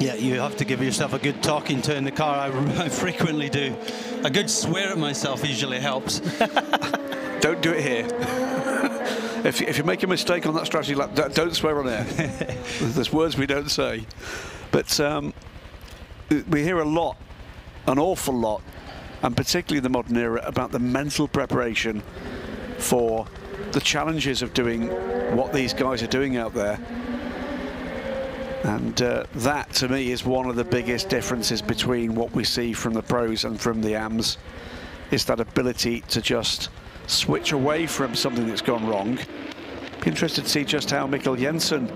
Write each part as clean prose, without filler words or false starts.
Yeah, you have to give yourself a good talking to in the car. I frequently do. A good swear at myself usually helps. Don't do it here. If you make a mistake on that strategy lap, don't swear on air. There's words we don't say. But we hear a lot, an awful lot, and particularly in the modern era, about the mental preparation for the challenges of doing what these guys are doing out there. And that, to me, is one of the biggest differences between what we see from the pros and from the AMs, is that ability to just switch away from something that's gone wrong. Be interested to see just how Mikkel Jensen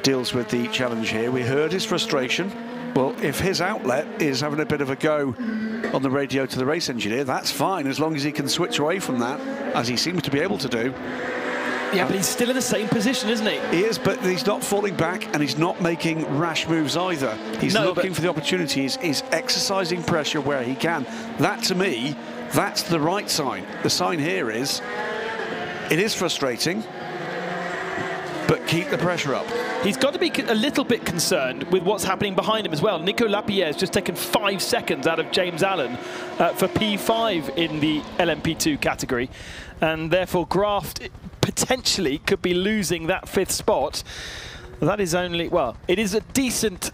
deals with the challenge here. We heard his frustration. Well, if his outlet is having a bit of a go on the radio to the race engineer, that's fine, as long as he can switch away from that, as he seems to be able to do. Yeah, but he's still in the same position, isn't he? He is, but he's not falling back, and he's not making rash moves either. He's looking for the opportunities. He's exercising pressure where he can. That, to me, that's the right sign. The sign here is, it is frustrating, but keep the pressure up. He's got to be a little bit concerned with what's happening behind him as well. Nico Lapierre has just taken 5 seconds out of James Allen for P5 in the LMP2 category, and therefore Graft potentially could be losing that 5th spot. That is only, well, it is a decent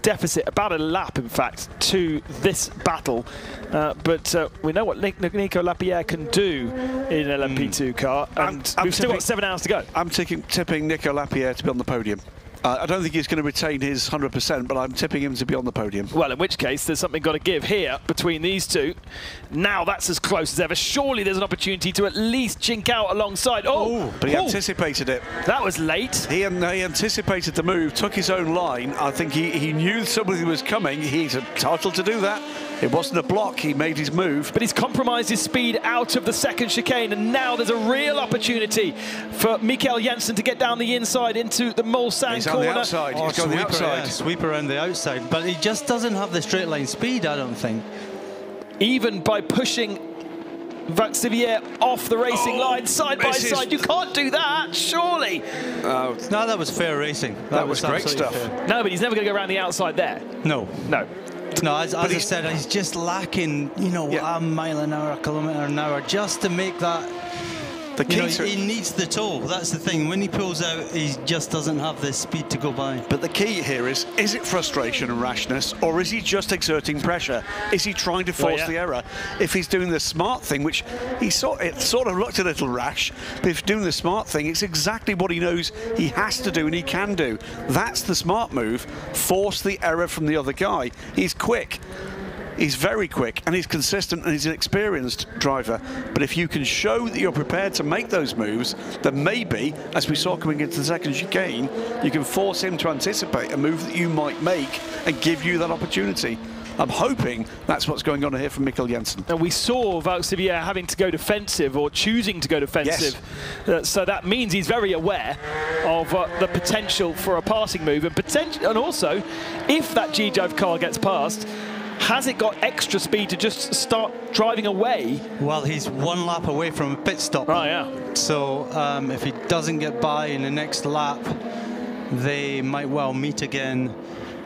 deficit, about a lap, in fact, to this battle. But we know what Nico Lapierre can do in an LMP2 car, and we've still got 7 hours to go. I'm tipping Nico Lapierre to be on the podium. I don't think he's going to retain his 100%, but I'm tipping him to be on the podium. Well, in which case, there's something got to give here between these two. Now that's as close as ever. Surely there's an opportunity to at least chink out alongside. Oh, but he anticipated it. That was late. He anticipated the move, took his own line. I think he knew somebody was coming. He's entitled to do that. It wasn't a block, he made his move. But he's compromised his speed out of the second chicane, and now there's a real opportunity for Mikkel Jensen to get down the inside into the Mulsanne corner. On the outside. He's on the outside. Yeah, sweep around the outside, but he just doesn't have the straight line speed, I don't think. Even by pushing Vaxivière off the racing line side by side, you can't do that, surely. No, that was fair racing. That was great stuff. Fair. No, but he's never going to go around the outside there. No. No. No, as I said, he's just lacking, you know, a mile an hour, a kilometre an hour, just to make that. He needs the toe. That's the thing. When he pulls out, he just doesn't have the speed to go by. But the key here is it frustration and rashness, or is he just exerting pressure? Is he trying to force the error? If he's doing the smart thing, which it sort of looked a little rash, but if doing the smart thing, it's exactly what he knows he has to do and he can do. That's the smart move. Force the error from the other guy. He's quick. He's very quick, and he's consistent, and he's an experienced driver. But if you can show that you're prepared to make those moves, then maybe, as we saw coming into the second chicane, you can force him to anticipate a move that you might make and give you that opportunity. I'm hoping that's what's going on here from Mikkel Jensen. And we saw Vaxivière having to go defensive, or choosing to go defensive. Yes. So that means he's very aware of the potential for a passing move, and also, if that G-Drive car gets past, has it got extra speed to just start driving away? Well, he's 1 lap away from a pit stop. Oh, yeah. So if he doesn't get by in the next lap, they might well meet again.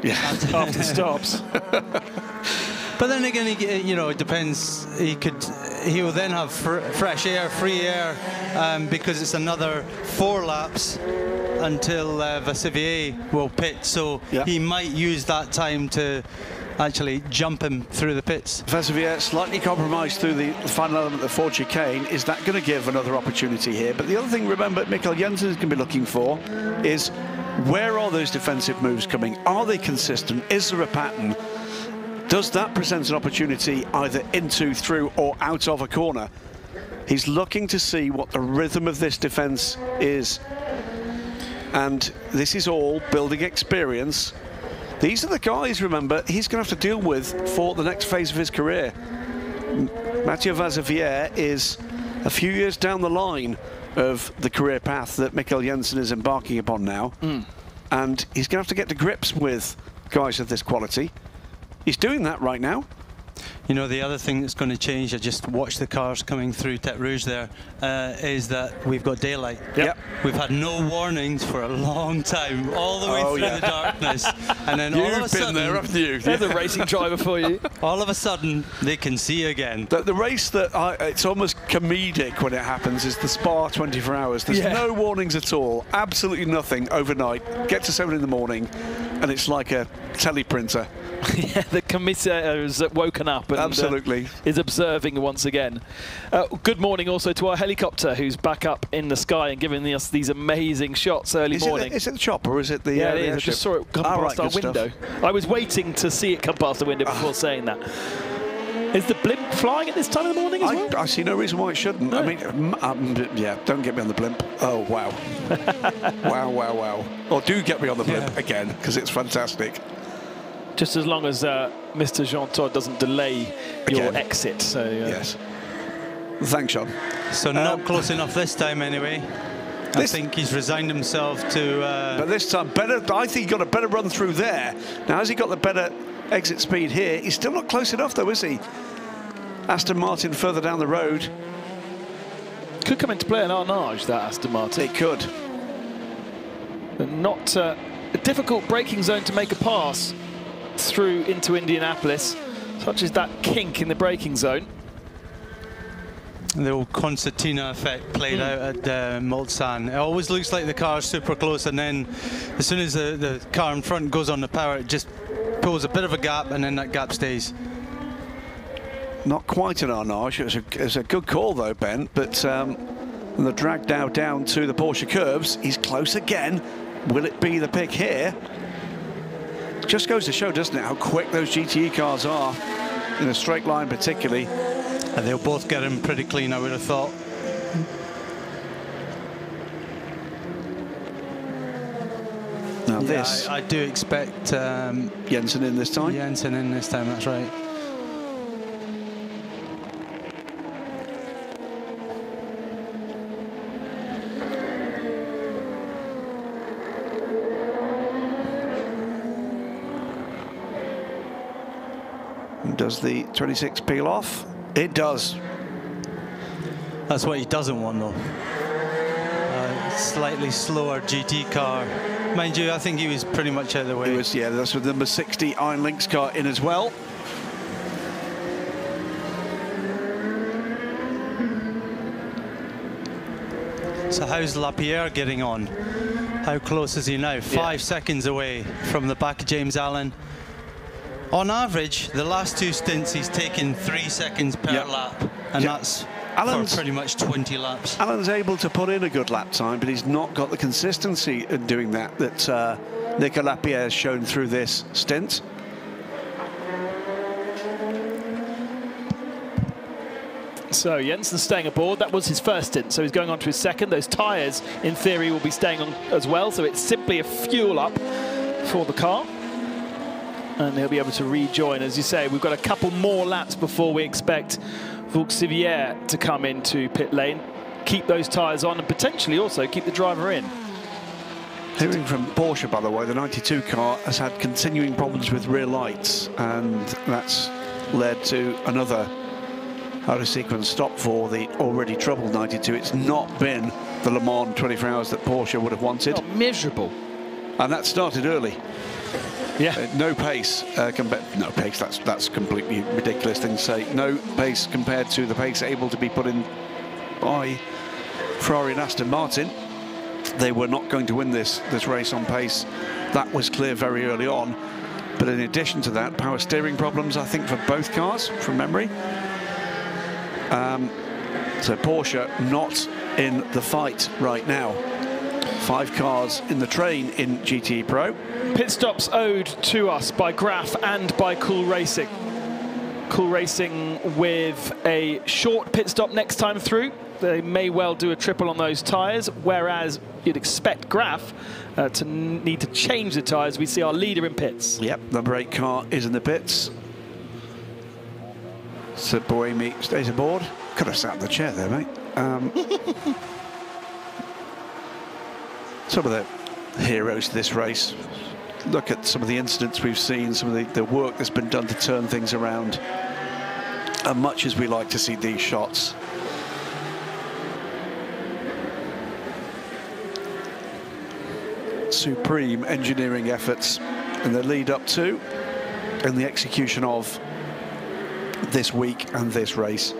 Yeah. After stops. But then again, it depends. He will then have fresh air, free air, because it's another 4 laps until Vaxivière will pit. So he might use that time to actually jump him through the pits. Vaxivière slightly compromised through the final element of the Ford chicane. Is that going to give another opportunity here? But the other thing, remember, Mikkel Jensen is going to be looking for is, where are those defensive moves coming? Are they consistent? Is there a pattern? Does that present an opportunity either into, through, or out of a corner? He's looking to see what the rhythm of this defense is. And this is all building experience. These are the guys, remember, he's going to have to deal with for the next phase of his career. Mathieu Vaxivière is a few years down the line of the career path that Mikkel Jensen is embarking upon now. And he's going to have to get to grips with guys of this quality. He's doing that right now. You know, the other thing that's going to change, I just watched the cars coming through Tête Rouge there, is that we've got daylight. Yep. We've had no warnings for a long time, all the way through the darkness. And then all of a sudden, there, haven't you? There's a racing driver for you. all of a sudden, they can see again. The race that it's almost comedic when it happens is the Spa 24 hours. There's no warnings at all, absolutely nothing overnight. Get to 7 in the morning, and it's like a teleprinter. Yeah, the commissaire has woken up and absolutely is observing once again. Good morning also to our helicopter, who's back up in the sky and giving us these amazing shots early morning. Is it the chopper or is it the Yeah, it is. I just saw it come past our window. I was waiting to see it come past the window before saying that. Is the blimp flying at this time of the morning as well? I see no reason why it shouldn't. No. I mean, yeah, don't get me on the blimp. Oh, wow. wow. Or do get me on the blimp again, because it's fantastic. Just as long as Mr. Jean-Todt doesn't delay your exit. So yes. Thanks, Sean. So not close enough this time, anyway. I think he's resigned himself to... But this time, better. I think he got a better run through there. Now, has he got the better exit speed here? He's still not close enough, though, is he? Aston Martin further down the road. Could come into play in Arnage, that Aston Martin. It could. But not a difficult braking zone to make a pass through into Indianapolis, such as that kink in the braking zone. The old concertina effect played out at Mulsanne. It always looks like the car's super close, and then as soon as the car in front goes on the power, it just pulls a bit of a gap, and then that gap stays. Not quite an Arnage. It was a good call, though, Ben. But the drag now down to the Porsche curbs. He's close again. Will it be the pick here? Just goes to show, doesn't it, how quick those GTE cars are, in a straight line particularly. And they'll both get him pretty clean, I would have thought. Now this... I do expect... Jensen in this time? Jensen in this time, that's right. Does the 26 peel off? It does. That's what he doesn't want, though. Slightly slower GT car. Mind you, I think he was pretty much out of the way. He was, yeah, that's with the number 60 Iron Lynx car in as well. So how's Lapierre getting on? How close is he now? 5 seconds away from the back of James Allen. On average, the last 2 stints, he's taken 3 seconds per lap, and that's for pretty much 20 laps. Allen's able to put in a good lap time, but he's not got the consistency in doing that Nico Lapierre has shown through this stint. So Jensen staying aboard. That was his first stint, so he's going on to his second. Those tyres, in theory, will be staying on as well, so it's simply a fuel up for the car. And he'll be able to rejoin. As you say, we've got a couple more laps before we expect Vauxivière to come into pit lane, keep those tyres on, and potentially also keep the driver in. Hearing from Porsche, by the way, the 92 car has had continuing problems with rear lights, and that's led to another out-of-sequence stop for the already troubled 92. It's not been the Le Mans 24 hours that Porsche would have wanted. Not miserable. And that started early. Yeah. No pace. No pace, that's completely ridiculous thing to say. No pace compared to the pace able to be put in by Ferrari and Aston Martin. They were not going to win this race on pace. That was clear very early on. But in addition to that, power steering problems, I think, for both cars, from memory. So Porsche not in the fight right now. 5 cars in the train in GTE Pro. Pit stops owed to us by Graf and by Cool Racing. Cool Racing with a short pit stop next time through. They may well do a triple on those tyres, whereas you'd expect Graf to need to change the tyres. We see our leader in pits. Yep, number 8 car is in the pits. So Boemi stays aboard. Could have sat in the chair there, mate. Some of the heroes of this race. Look at some of the incidents we've seen, some of the work that's been done to turn things around. And much as we like to see these shots, supreme engineering efforts in the lead up to and the execution of this week and this race.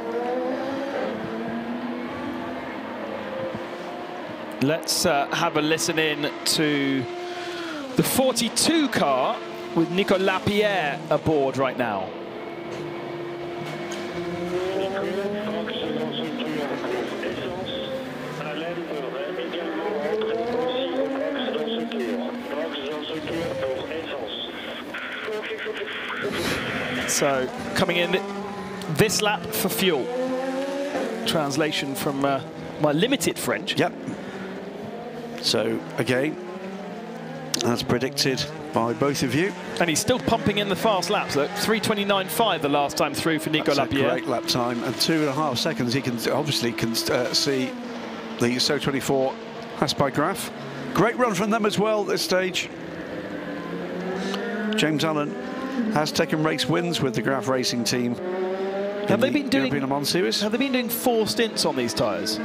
Let's have a listen in to the 42 car with Nico Lapierre aboard right now. So coming in this lap for fuel. Translation from my limited French. Yep. So again, as predicted by both of you. And he's still pumping in the fast laps. Look, 3:29.5 the last time through for Nico Lapierre. Great lap time, and 2.5 seconds. He can obviously see the So 24 Haspai graph. Great run from them as well at this stage. James Allen has taken race wins with the Graph Racing team. Have they been doing Le Mans Series? Have they been doing 4 stints on these tyres?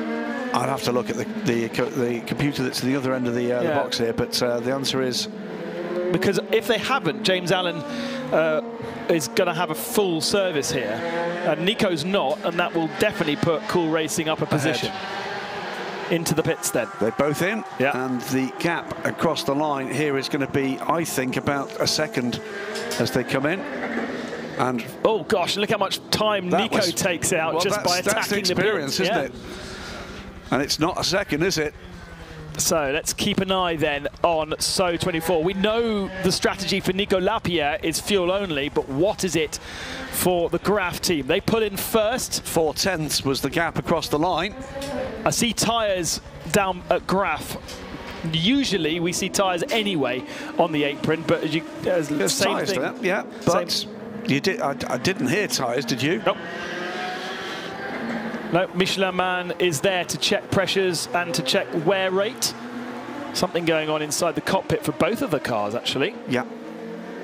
I'd have to look at the computer that's at the other end of the box here, but the answer is... Because if they haven't, James Allen is going to have a full service here. And Nico's not, and that will definitely put Cool Racing up a position. Into the pits then. They're both in, yeah. And the gap across the line here is going to be, I think, about a second as they come in. And oh gosh, look how much time Nico takes out just by attacking that's the experience, the pits. isn't it? And it's not a second, is it? So let's keep an eye then on So 24. We know the strategy for Nico Lapierre is fuel only, but what is it for the Graph team? They put in first. 4/10 was the gap across the line. I see tyres down at Graph. Usually we see tyres anyway on the apron, but There's same tyres thing. there, yeah. But you did. I didn't hear tyres, did you? Nope. No, Michelin Man is there to check pressures and to check wear rate. Something going on inside the cockpit for both of the cars, actually. Yeah.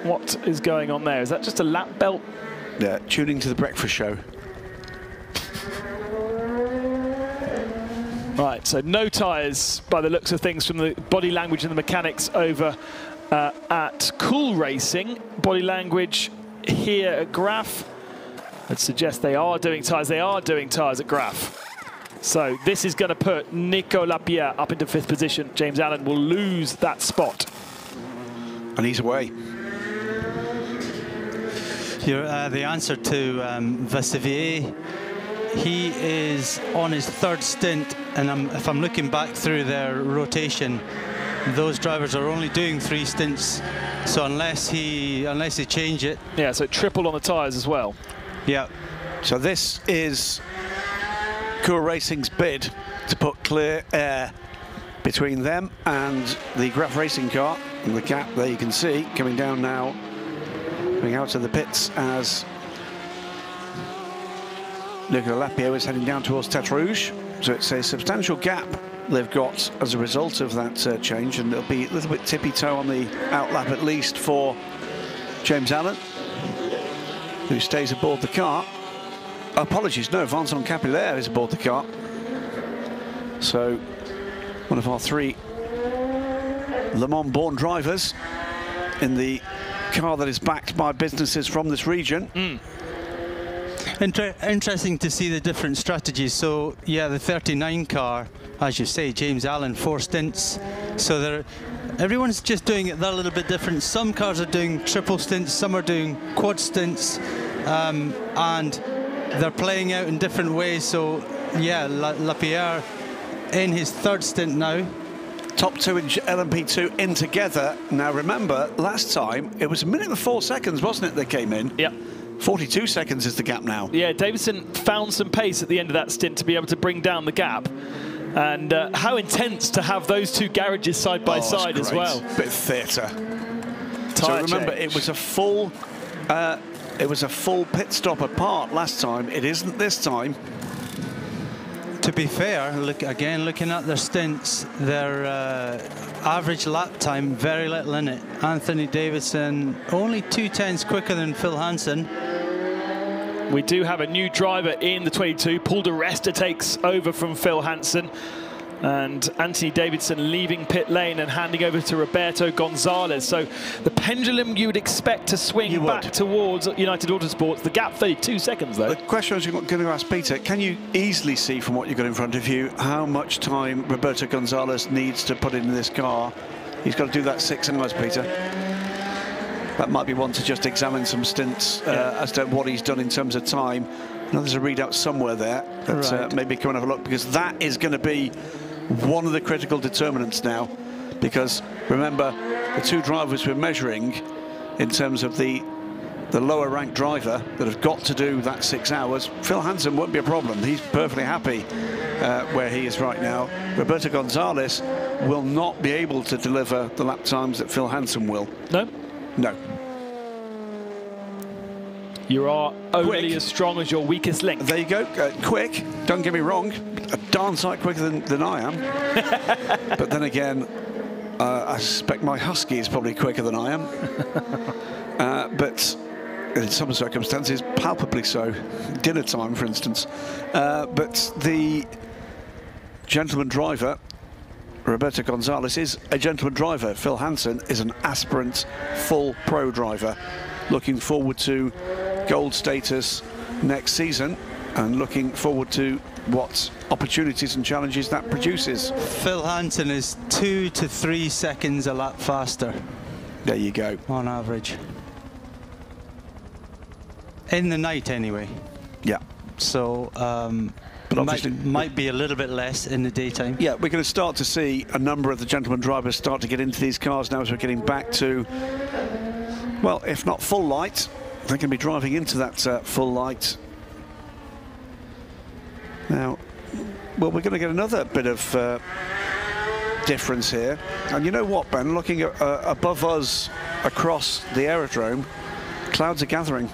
What is going on there? Is that just a lap belt? Yeah, tuning to the breakfast show. Right, so no tyres by the looks of things from the body language and the mechanics over at Cool Racing. Body language here at Graph. I'd suggest they are doing tyres. They are doing tyres at Graph. So this is going to put Nico Lapierre up into 5th position. James Allen will lose that spot. And he's away. The answer to Vassivier, he is on his 3rd stint, and if I'm looking back through their rotation, those drivers are only doing 3 stints. So unless he change it. Yeah, so triple on the tyres as well. Yeah. So this is Cool Racing's bid to put clear air between them and the Graph Racing car. And the gap there you can see coming down now, coming out of the pits as Nicolas Lapierre is heading down towards Tête Rouge. So it's a substantial gap they've got as a result of that change, and it'll be a little bit tippy-toe on the outlap at least for James Allen, who stays aboard the car. Apologies, no, Vincent Capillaire is aboard the car. So one of our 3 Le Mans-born drivers in the car that is backed by businesses from this region. Interesting to see the different strategies. So yeah, the 39 car, as you say, James Allen, 4 stints. So everyone's just doing it that little bit different. Some cars are doing triple stints, some are doing quad stints, and they're playing out in different ways. So yeah, Lapierre in his 3rd stint now. Top 2 in LMP2 in together. Now remember, last time it was 1 minute and 4 seconds, wasn't it, that came in? Yeah. 42 seconds is the gap now. Yeah, Davidson found some pace at the end of that stint to be able to bring down the gap. And how intense to have those 2 garages side by side as well. Bit of theatre. So remember, it was a full pit stop apart last time. It isn't this time. To be fair, looking at their stints, their average lap time, very little in it. Anthony Davidson only 2/10 quicker than Phil Hansen. We do have a new driver in the 22. Paul de Resta takes over from Phil Hansen. And Anthony Davidson leaving pit lane and handing over to Roberto Gonzalez. So the pendulum you would expect to swing back towards United Autosports. The gap 32 seconds, though. The question I was going to ask Peter, can you easily see from what you've got in front of you how much time Roberto Gonzalez needs to put in this car? He's got to do that 6 hours, Peter. That might be one to just examine some stints as to what he's done in terms of time. I know there's a readout somewhere there, but maybe come and have a look, because that is going to be one of the critical determinants now. Because remember, the two drivers we're measuring in terms of the lower ranked driver that have got to do that 6 hours, Phil Hansen won't be a problem. He's perfectly happy where he is right now. Roberto Gonzalez will not be able to deliver the lap times that Phil Hansen will. No? No. You are only as strong as your weakest link. There you go. Quick, don't get me wrong, a darn sight quicker than I am. But then again, I suspect my husky is probably quicker than I am. But in some circumstances, palpably so. Dinner time, for instance. But the gentleman driver, Roberto Gonzalez, is a gentleman driver. Phil Hansen is an aspirant full pro driver. Looking forward to gold status next season and looking forward to what opportunities and challenges that produces. Phil Hansen is 2 to 3 seconds a lap faster. There you go. On average. In the night, anyway. Yeah. So, but obviously might be a little bit less in the daytime. Yeah, we're going to start to see a number of the gentleman drivers start to get into these cars now as we're getting back to, well, if not full light, they're going to be driving into that full light. Now, well, we're going to get another bit of difference here. And you know what, Ben? Looking at, above us across the aerodrome, clouds are gathering.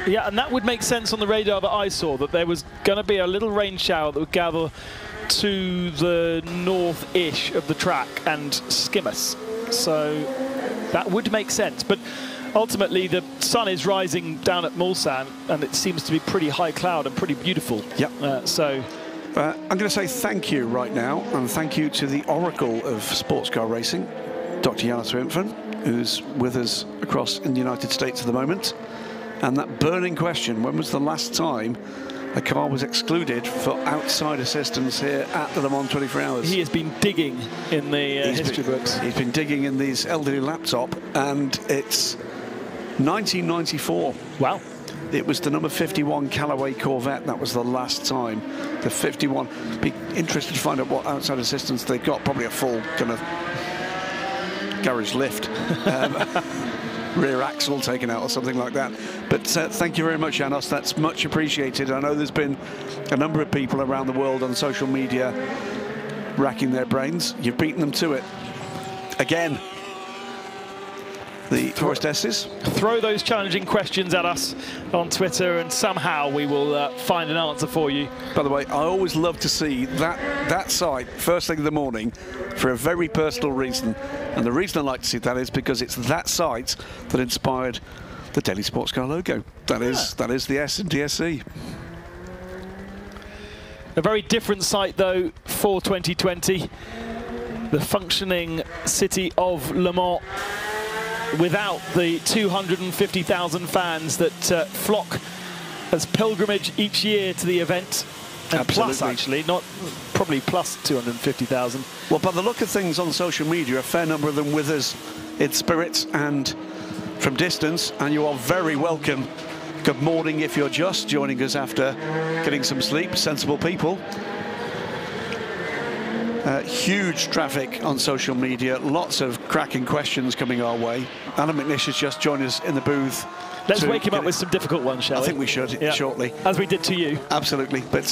Yeah, and that would make sense on the radar that I saw, that there was going to be a little rain shower that would gather to the north-ish of the track and skim us. So that would make sense. But ultimately, the sun is rising down at Mulsanne, and it seems to be pretty high cloud and pretty beautiful. Yep. I'm going to say thank you right now, and thank you to the oracle of sports car racing, Dr. Jana Swinfen, who's with us across in the United States at the moment. And that burning question, when was the last time a car was excluded for outside assistance here at the Le Mans 24 Hours? He has been digging in the history books. He's been digging in these elderly laptop, and it's 1994. Wow. It was the number 51 Callaway Corvette. That was the last time. The 51. Be interested to find out what outside assistance they got. Probably a full kind of garage lift. Rear axle taken out or something like that. But thank you very much, Janos. That's much appreciated. I know there's been a number of people around the world on social media racking their brains. You've beaten them to it. Again, the Forest S's. Throw those challenging questions at us on Twitter and somehow we will find an answer for you. By the way, I always love to see that site first thing in the morning for a very personal reason. And the reason I like to see that is because it's that site that inspired the Daily Sports Car logo. That is the S in DSC. A very different site, though, for 2020. The functioning city of Le Mans without the 250,000 fans that flock as pilgrimage each year to the event. And plus, actually, not probably plus 250,000. Well, by the look of things on social media, a fair number of them with us in spirit and from distance, and you are very welcome. Good morning if you're just joining us after getting some sleep. Sensible people. Huge traffic on social media, lots of cracking questions coming our way. Alan McNish has just joined us in the booth. Let's wake him up with some difficult ones, shall we? I think we should, shortly. As we did to you. Absolutely. But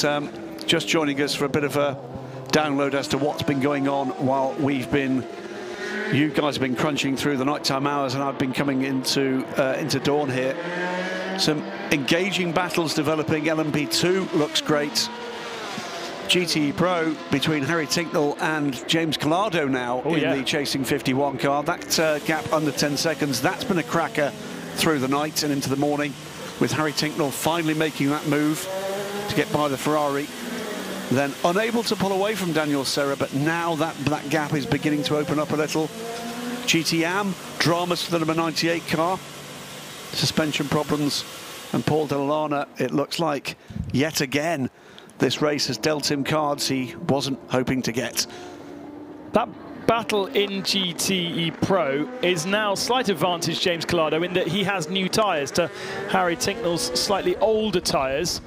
just joining us for a bit of a download as to what's been going on while you guys have been crunching through the nighttime hours and I've been coming into dawn here. Some engaging battles developing. LMP2 looks great. GTE Pro between Harry Tincknell and James Collado now in the Chasing 51 car. That gap under 10 seconds, that's been a cracker through the night and into the morning, with Harry Tincknell finally making that move to get by the Ferrari. Then unable to pull away from Daniel Serra, but now that gap is beginning to open up a little. GTM, dramas for the number 98 car, suspension problems, and Paul Delana, it looks like, yet again, this race has dealt him cards he wasn't hoping to get. That battle in GTE Pro is now slight advantage James Collado in that he has new tyres to Harry Tincknell's slightly older tyres,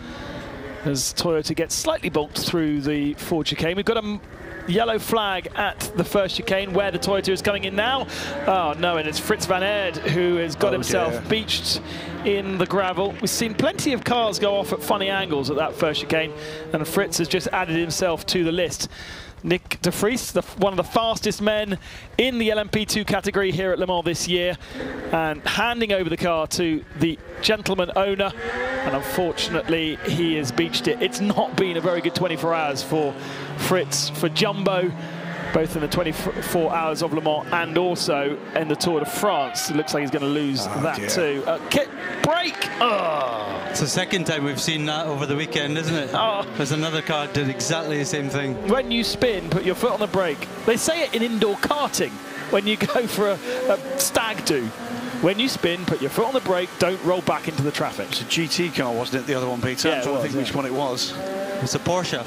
as Toyota gets slightly bulked through the Ford chicane. We've got a yellow flag at the first chicane where the Toyota is coming in now. Oh no, and it's Fritz van Aert who has got himself beached in the gravel. We've seen plenty of cars go off at funny angles at that first chicane, and Fritz has just added himself to the list. Nick de Vries, one of the fastest men in the LMP2 category here at Le Mans this year, and handing over the car to the gentleman owner, and unfortunately he has beached it. It's not been a very good 24 hours for Fritz, for Jumbo, both in the 24 hours of Le Mans and also in the Tour de France. It looks like he's going to lose that too. Kit break! Oh. It's the second time we've seen that over the weekend, isn't it? Oh. There's another car did exactly the same thing. When you spin, put your foot on the brake. They say it in indoor karting when you go for a stag do. When you spin, put your foot on the brake, don't roll back into the traffic. It's a GT car, wasn't it, the other one, Peter? Yeah, I'm trying to think which one it was. It's a Porsche.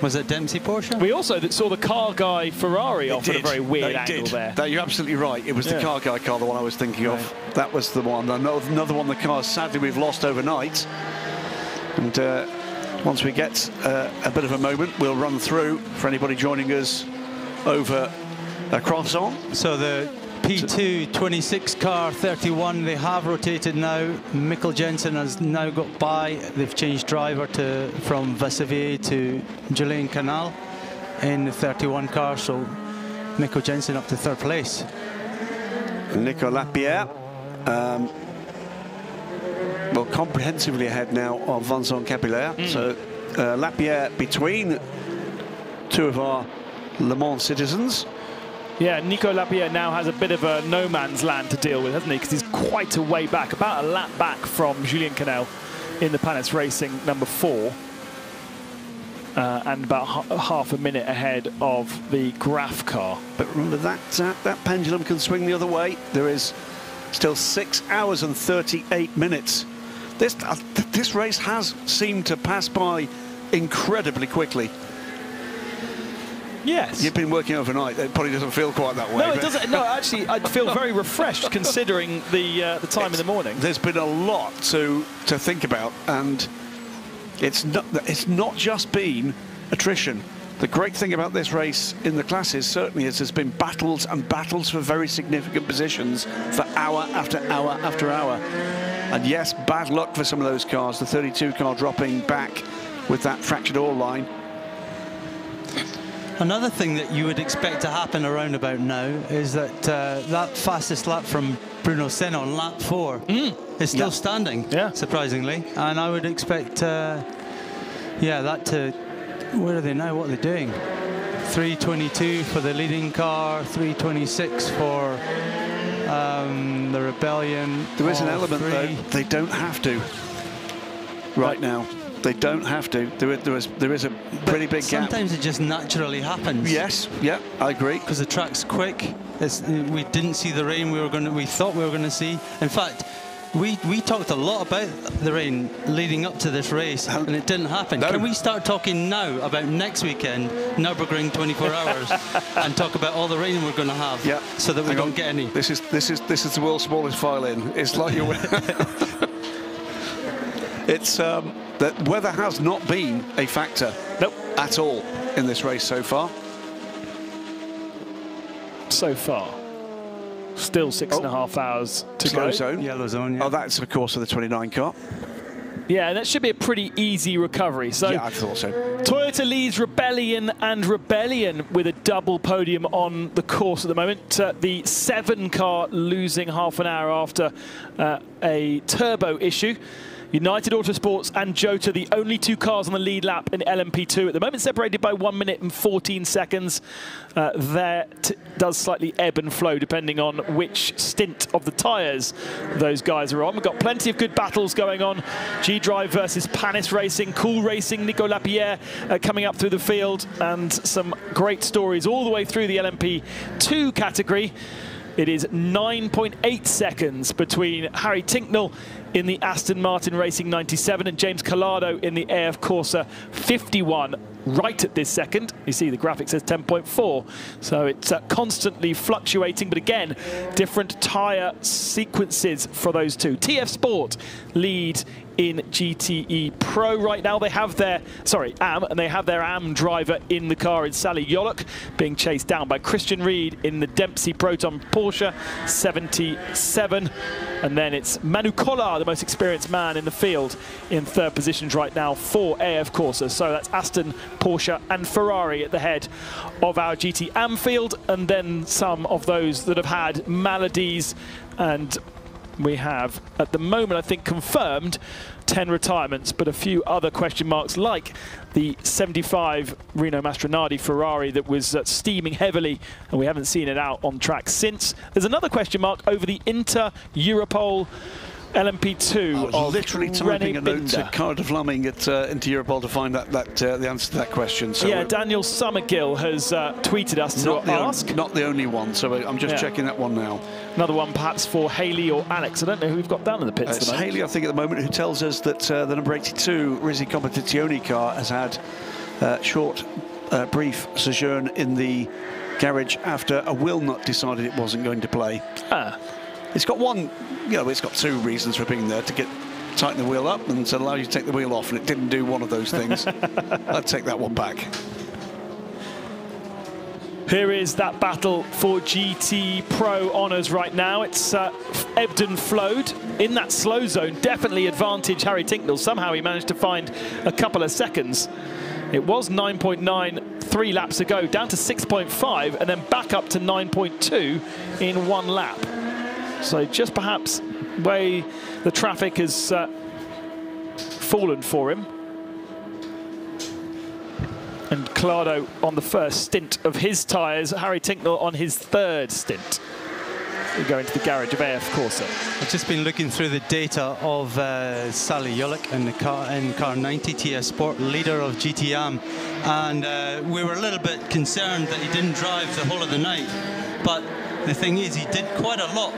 Was it Dempsey Porsche? We also saw the car guy Ferrari off at a very weird angle there. You're absolutely right. It was the car guy car, the one I was thinking of. That was the one. Another one, the cars sadly we've lost overnight. And once we get a bit of a moment, we'll run through for anybody joining us over Croissant. So the P2 26 car 31, they have rotated now. Mikkel Jensen has now got by. They've changed driver from Vasevier to Julien Canal in the 31 car, so Mikkel Jensen up to third place. Nico Lapierre well, comprehensively ahead now of Vincent Capillaire. So Lapierre between two of our Le Mans citizens. Yeah, Nico Lapierre now has a bit of a no man's land to deal with, hasn't he? Because he's quite a way back, about a lap back from Julien Canal in the Panis Racing number 4. And about half a minute ahead of the Graf car. But remember that pendulum can swing the other way. There is still 6 hours and 38 minutes. This race has seemed to pass by incredibly quickly. Yes. You've been working overnight. It probably doesn't feel quite that way. No, it doesn't. No, actually, I feel very refreshed considering the time in the morning. There's been a lot to think about, and it's not just been attrition. The great thing about this race in the classes certainly is there's been battles and battles for very significant positions for hour after hour after hour. And yes, bad luck for some of those cars. The 32 car dropping back with that fractured oil line. Another thing that you would expect to happen around about now is that that fastest lap from Bruno Senna on lap 4 is still standing, surprisingly. And I would expect, that to... Where are they now? What are they doing? 3:22 for the leading car, 3:26 for the Rebellion. There is an element, though, they don't have to right now. They don't have to. There is a pretty big gap. Sometimes it just naturally happens. Yes, yeah, I agree. Because the track's quick. We didn't see the rain we thought we were going to see. In fact, we talked a lot about the rain leading up to this race, and it didn't happen. No. Can we start talking now about next weekend, Nürburgring 24 hours, and talk about all the rain we're going to have, so that we don't get any? This is the world's smallest violin. It's like you're. It's that weather has not been a factor at all in this race so far. So far. Still 6.5 hours to go. Zone. Yellow zone, yeah. Oh, that's, of course, for the 29 car. Yeah, and that should be a pretty easy recovery. So yeah, I thought so. Toyota leads Rebellion and Rebellion with a double podium on the course at the moment. The 7 car losing half an hour after a turbo issue. United Autosports and Jota, the only two cars on the lead lap in LMP2 at the moment, separated by 1 minute and 14 seconds. That does slightly ebb and flow depending on which stint of the tyres those guys are on. We've got plenty of good battles going on. G-Drive versus Panis Racing, Cool Racing, Nico Lapierre coming up through the field, and some great stories all the way through the LMP2 category. It is 9.8 seconds between Harry Tincknell in the Aston Martin Racing 97 and James Collado in the AF Corsa 51 right at this second. You see the graphic says 10.4, so it's constantly fluctuating, but again, different tyre sequences for those two. TF Sport lead in GTE Pro right now. They have their, AM, and they have their AM driver in the car in Sally Yolok, being chased down by Christian Reed in the Dempsey Proton Porsche 77. And then it's Manu Collard, the most experienced man in the field, in third positions right now for AF Corsa. So that's Aston, Porsche and Ferrari at the head of our GT AM field, and then some of those that have had maladies. And we have, at the moment, I think confirmed 10 retirements, but a few other question marks, like the 75 Rino Mastronardi Ferrari that was steaming heavily, and we haven't seen it out on track since. There's another question mark over the Inter-Europol LMP2. I was literally typing a note to Cara Fleming at Inter-Europol to find the answer to that question. So yeah, Daniel Summergill has tweeted us to ask. Not the only one, so I'm just checking that one now. Another one perhaps for Haley or Alex. I don't know who we've got down in the pits. It's Haley, I think, at the moment, who tells us that the number 82 Risi Competizione car has had short, brief sojourn in the garage after a wheel nut decided it wasn't going to play. It's got one, it's got two reasons for being there: to tighten the wheel up and to allow you to take the wheel off, and it didn't do one of those things. I'd take that one back. Here is that battle for GT Pro honours right now. It's ebbed and flowed in that slow zone. Definitely advantage Harry Tincknell. Somehow he managed to find a couple of seconds. It was 9.9 3 laps ago, down to 6.5, and then back up to 9.2 in 1 lap. So just perhaps way the traffic has fallen for him. And Collado on the first stint of his tyres, Harry Tincknell on his third stint. We go into the garage of AF Corsa. I've just been looking through the data of Sally Yolok in car 90 TS Sport, leader of GTM, and we were a little bit concerned that he didn't drive the whole of the night. But the thing is, he did quite a lot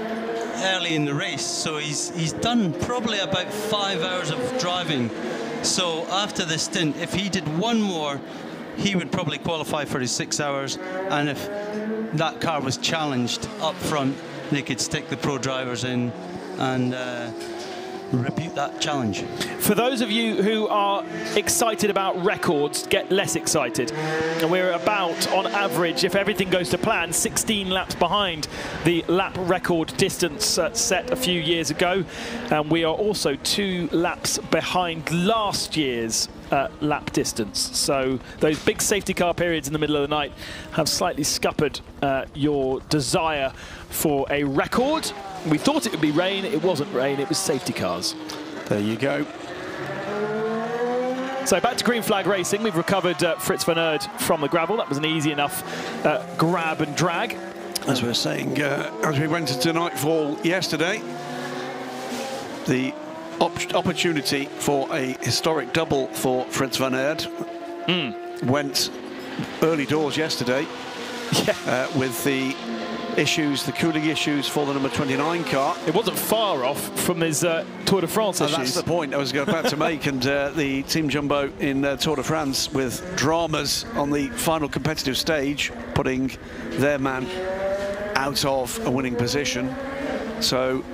early in the race, so he's done probably about 5 hours of driving. So after the stint, if he did one more, he would probably qualify for his 6 hours, and if that car was challenged up front, they could stick the pro drivers in and repeat that challenge. For those of you who are excited about records, get less excited. And we're about, on average, if everything goes to plan, 16 laps behind the lap record distance set a few years ago. And we are also 2 laps behind last year's lap distance. So those big safety car periods in the middle of the night have slightly scuppered your desire for a record. We thought it would be rain. It wasn't rain. It was safety cars. There you go. So back to green flag racing. We've recovered Fritz van Aert from the gravel. That was an easy enough grab and drag. As we were saying, as we went into nightfall yesterday, the opportunity for a historic double for Fritz van Aert went early doors yesterday with the cooling issues for the number 29 car. It wasn't far off from his Tour de France issues. That's the point I was about to make. And the Team Jumbo in Tour de France with dramas on the final competitive stage, putting their man out of a winning position. So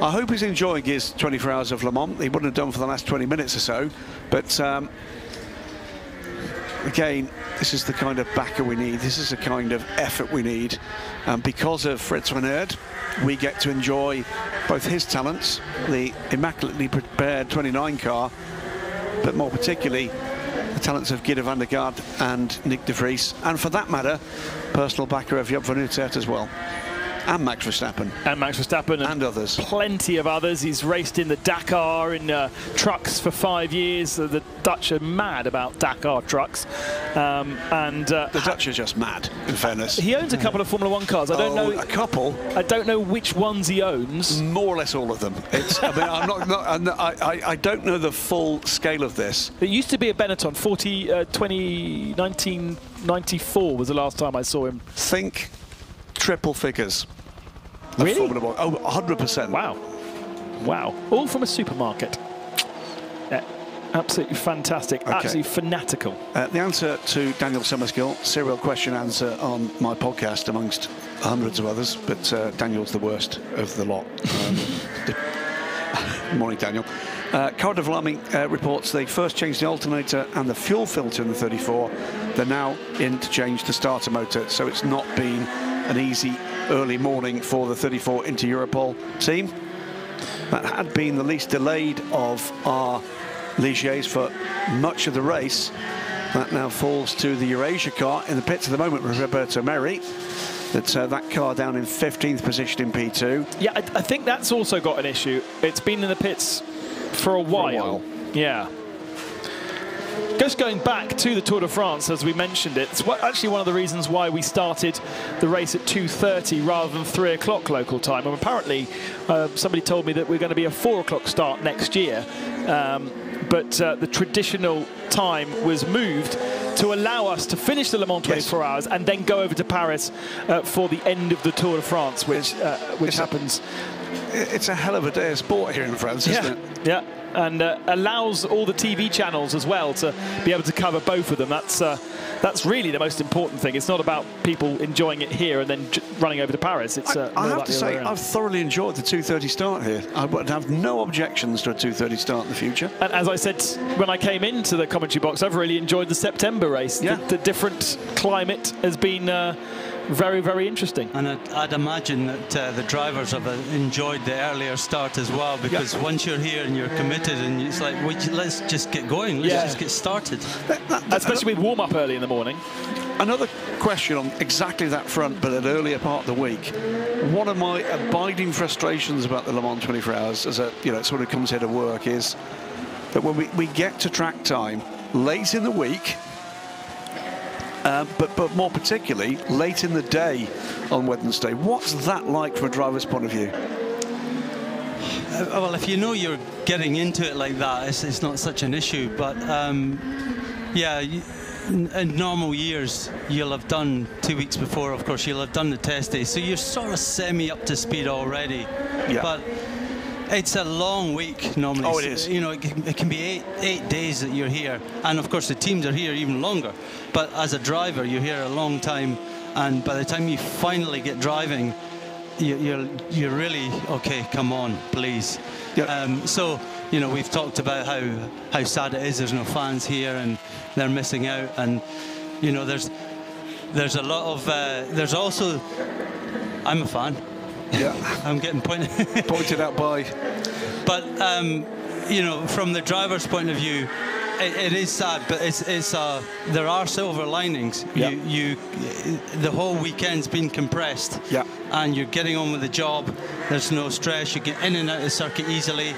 I hope he's enjoying his 24 hours of Le Mans. He wouldn't have done for the last 20 minutes or so. But again, this is the kind of backer we need. This is the kind of effort we need. And because of Fritz van Aert, we get to enjoy both his talents, the immaculately prepared 29 car, but more particularly the talents of Guido van der Garde and Nick de Vries, and for that matter, personal backer of Joop van Uitert as well. And Max Verstappen. And others. Plenty of others. He's raced in the Dakar in trucks for 5 years. The Dutch are mad about Dakar trucks. The Dutch are just mad, in fairness. He owns a couple of Formula 1 cars. I don't know. A couple? I don't know which ones he owns. More or less all of them. I mean, I don't know the full scale of this. It used to be a Benetton. 1994 was the last time I saw him. Think triple figures. Really? Formula 1. Oh, 100%. Wow. Wow. All from a supermarket. Yeah. Absolutely fantastic. Okay. Absolutely fanatical. The answer to Daniel Summerskill, serial question answer on my podcast amongst hundreds of others, but Daniel's the worst of the lot. Morning, Daniel. Cardiff Vlaming reports they first changed the alternator and the fuel filter in the 34. They're now in to change the starter motor, so it's not been an easy early morning for the 34 into Europol team. That had been the least delayed of our Ligiers for much of the race. That now falls to the Eurasia car in the pits at the moment with Roberto Merri. That car down in 15th position in P2. Yeah, I think that's also got an issue. It's been in the pits for a while. Yeah. Just going back to the Tour de France, as we mentioned it, it's actually one of the reasons why we started the race at 2:30 rather than 3 o'clock local time. And apparently, somebody told me that we're going to be a 4 o'clock start next year. But the traditional time was moved to allow us to finish the Le Mans 24 hours and then go over to Paris for the end of the Tour de France, which happens. It's a hell of a day of sport here in France, isn't it? Yeah, and allows all the TV channels as well to be able to cover both of them. That's really the most important thing. It's not about people enjoying it here and then running over to Paris. It's I have to say, I've thoroughly enjoyed the 2:30 start here. I would have no objections to a 2:30 start in the future. And as I said when I came into the commentary box, I've really enjoyed the September race. Yeah. The different climate has been very, very interesting. And I'd imagine that the drivers have enjoyed the earlier start as well, because once you're here and you're committed, and it's like, let's just get going, let's just get started. Especially with warm-up early in the morning. Another question on exactly that front, but at an earlier part of the week. One of my abiding frustrations about the Le Mans 24 Hours, as it sort of comes here to work, is that when we get to track time late in the week, but more particularly late in the day on Wednesday. What's that like from a driver's point of view? Well, if you know you're getting into it like that, it's not such an issue. But yeah, in normal years, you'll have done 2 weeks before, of course, you'll have done the test day. So you're sort of semi up to speed already. Yeah. But it's a long week normally. Oh, it is. You know, it can be eight days that you're here, and of course the teams are here even longer. But as a driver, you're here a long time, and by the time you finally get driving, you're really okay. Come on, please. Yep. So you know, we've talked about how sad it is. There's no fans here, and they're missing out. And you know, there's a lot of there's also, I'm a fan. Yeah, I'm getting pointed out by. But you know, from the driver's point of view, it is sad, but there are silver linings. Yeah. The whole weekend's been compressed. Yeah. And you're getting on with the job. There's no stress. You get in and out of the circuit easily.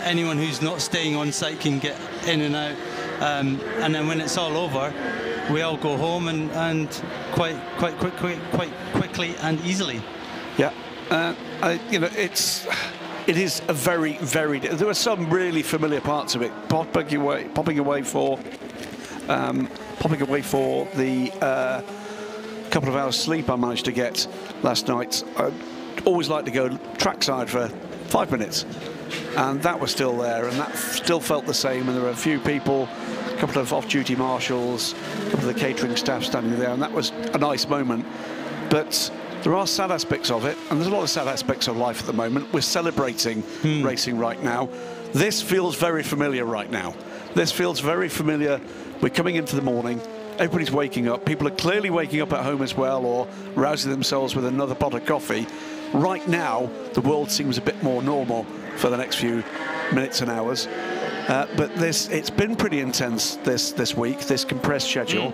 Anyone who's not staying on site can get in and out. And then when it's all over, we all go home and quite quickly and easily. Yeah. You know, it is a very, very. There are some really familiar parts of it. Popping away for the couple of hours sleep I managed to get last night. I always like to go trackside for 5 minutes, and that was still there, and that still felt the same. And there were a few people, a couple of off-duty marshals, a couple of the catering staff standing there, and that was a nice moment. But there are sad aspects of it, and there's a lot of sad aspects of life at the moment. We're celebrating racing right now. This feels very familiar right now. This feels very familiar. We're coming into the morning. Everybody's waking up. People are clearly waking up at home as well, or rousing themselves with another pot of coffee. Right now, the world seems a bit more normal for the next few minutes and hours. But it's been pretty intense this week, this compressed schedule.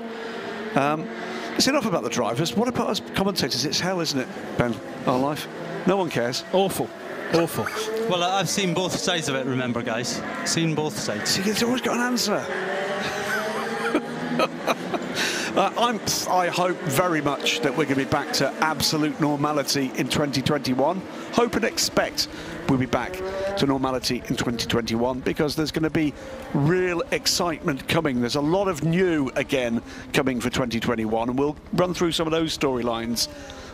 It's enough about the drivers. What about us commentators? It's hell, isn't it, Ben? Our life. No one cares. Awful. Awful. Well, I've seen both sides of it, remember, guys. Seen both sides. See, he's always got an answer. I hope very much that we're going to be back to absolute normality in 2021. Hope and expect we'll be back to normality in 2021, because there's going to be real excitement coming. There's a lot of new again coming for 2021, and we'll run through some of those storylines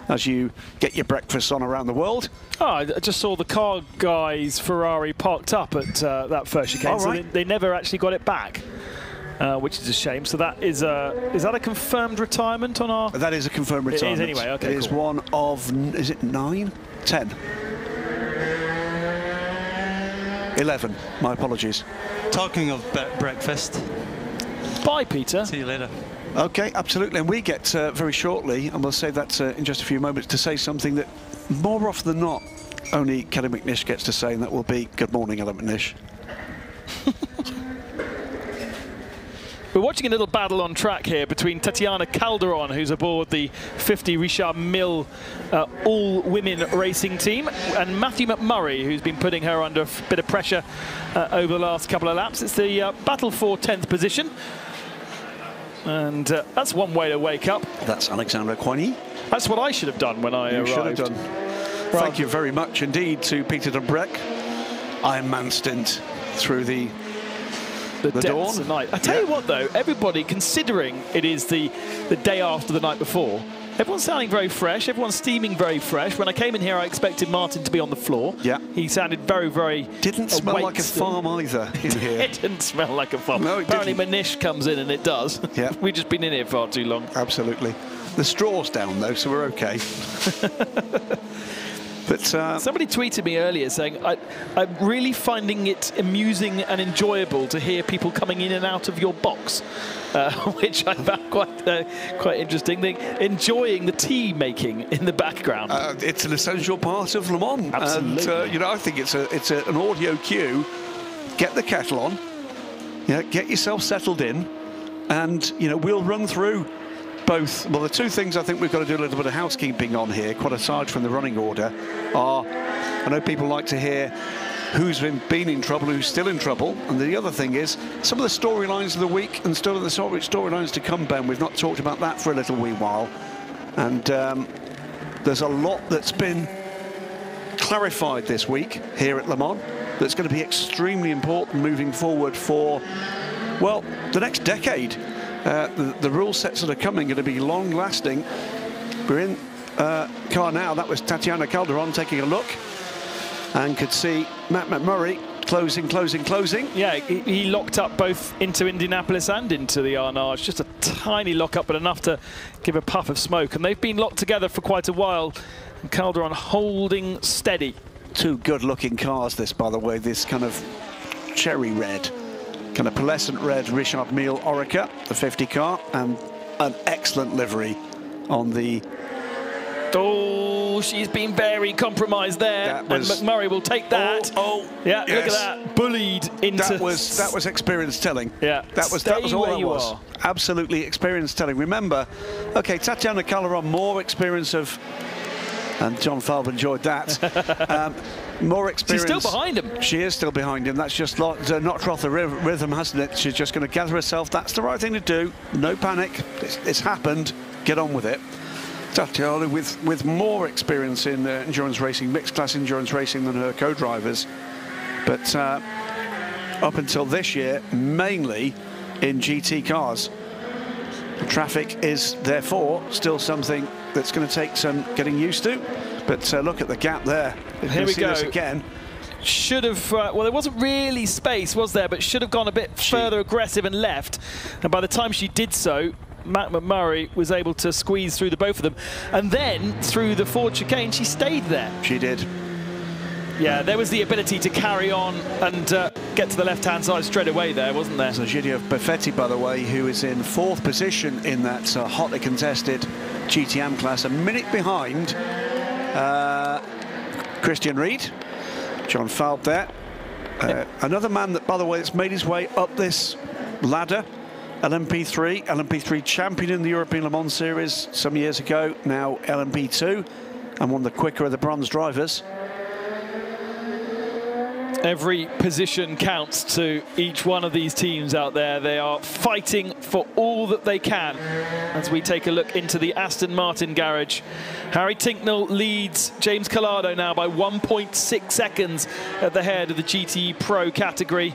as you get your breakfast on around the world. Oh, I just saw the car guys Ferrari parked up at that first chicane, Oh, right. so they never actually got it back. Which is a shame. So that is that a confirmed retirement on our? That is a confirmed retirement. It is anyway. Okay, it is one of, is it 9? 10? 11. My apologies. Talking of breakfast. Bye, Peter. See you later. Okay, absolutely. And we get very shortly, and we'll say that in just a few moments, to say something that more often than not only Kelly McNish gets to say, and that will be good morning, Alan McNish. We're watching a little battle on track here between Tatiana Calderon, who's aboard the 50 Richard Mille all-women racing team, and Matthew McMurray, who's been putting her under a bit of pressure over the last couple of laps. It's the battle for 10th position, and that's one way to wake up. That's Alexandre Coigny. That's what I should have done when I arrived. You should have done. Thank you very much indeed to Peter de Brek. Iron Man stint through the depths of night. I tell you what, though, everybody, considering it is the day after the night before, everyone's sounding very fresh. Everyone's steaming very fresh. When I came in here, I expected Martin to be on the floor. Yeah. He sounded very, very... Didn't smell like a farm either in here. It didn't smell like a farm. No, it Apparently didn't. Manish comes in and it does. Yeah. We've just been in here far too long. Absolutely. The straw's down, though, so we're okay. But somebody tweeted me earlier saying, I'm really finding it amusing and enjoyable to hear people coming in and out of your box, which I found quite interesting. Enjoying the tea making in the background. It's an essential part of Le Mans. Absolutely. And, you know, I think it's an audio cue. Get the kettle on, get yourself settled in, and, you know, we'll run through both. Well, the two things I think we've got to do a little bit of housekeeping on here, quite aside from the running order, are, I know people like to hear who's been in trouble, who's still in trouble, and the other thing is some of the storylines of the week and still the storylines to come, Ben. We've not talked about that for a little wee while, and there's a lot that's been clarified this week here at Le Mans that's going to be extremely important moving forward for, well, the next decade. The rule sets that are coming are going to be long-lasting. We're in car now. That was Tatiana Calderon taking a look, and could see Matt McMurray closing. Yeah, he locked up both into Indianapolis and into the Arnage. Just a tiny lock-up, but enough to give a puff of smoke. And they've been locked together for quite a while. And Calderon holding steady. Two good-looking cars, this, by the way. This kind of cherry red, kind of pearlescent red Richard Mille Oreca, the 50 car, and an excellent livery on the... Oh, she's been very compromised there, and McMurray will take that. Yeah, yes. Look at that, bullied into... That was experience telling. Yeah, that was all that was. Absolutely experience telling. Remember, okay, Tatiana Calderon, more experience of... And John Falb enjoyed that. More experience. She's still behind him. She is still behind him. That's just knocked her off the rhythm, hasn't it? She's just going to gather herself. That's the right thing to do. No panic. It's happened. Get on with it. Tatiana with more experience in endurance racing, mixed class endurance racing than her co-drivers. But up until this year, mainly in GT cars. The traffic is therefore still something that's going to take some getting used to. But look at the gap there. Here we go. This again. Should have, well, there wasn't really space, was there? But should have gone a bit further aggressive and left. And by the time she did so, Matt McMurray was able to squeeze through the both of them. And then through the Ford chicane, she stayed there. She did. Yeah, there was the ability to carry on and get to the left-hand side straight away there, wasn't there? So Giulio Perfetti, by the way, who is in 4th position in that hotly contested GTM class, a minute behind Christian Reed. John Falb there. Another man that, by the way, that's made his way up this ladder LMP3 champion in the European Le Mans Series some years ago, now LMP2, and one of the quicker of the bronze drivers. Every position counts to each one of these teams out there. They are fighting for all that they can. As we take a look into the Aston Martin garage, Harry Tincknell leads James Calado now by 1.6 seconds at the head of the GTE Pro category,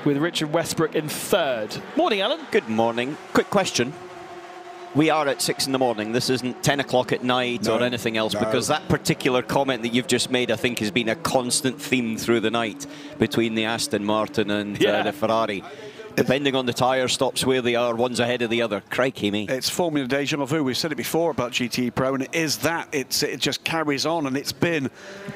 with Richard Westbrook in third. Morning, Alan. Good morning. Quick question. We are at 6 in the morning. This isn't 10 o'clock at night or anything else, because that particular comment that you've just made, I think, has been a constant theme through the night between the Aston Martin and the Ferrari. Depending on the tyre stops where they are, one's ahead of the other. Crikey me. It's Formula Deja Vu. We've said it before about GTE Pro, and it is that. It just carries on, and it's been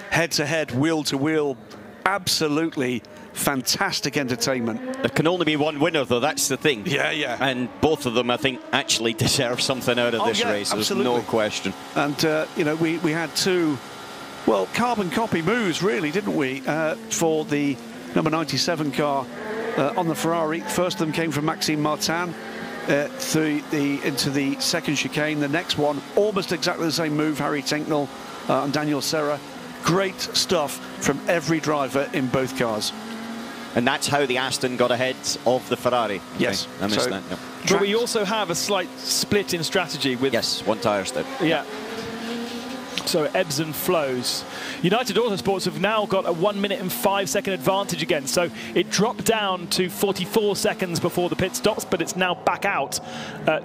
head-to-head, wheel-to-wheel, absolutely fantastic entertainment. There can only be one winner, though. That's the thing. Yeah, yeah. And both of them, I think, actually deserve something out of this race. Absolutely. There's no question. And, you know, we had two, well, carbon copy moves, really, didn't we, for the number 97 car on the Ferrari. First of them came from Maxime Martin into the second chicane. The next one, almost exactly the same move, Harry Tincknell and Daniel Serra. Great stuff from every driver in both cars. And that's how the Aston got ahead of the Ferrari. Yes. Okay. I missed that. Yep. But we also have a slight split in strategy with... Yes, one tyre step. Yeah. So it ebbs and flows. United Autosports have now got a 1 minute and 5 second advantage again. So it dropped down to 44 seconds before the pit stops, but it's now back out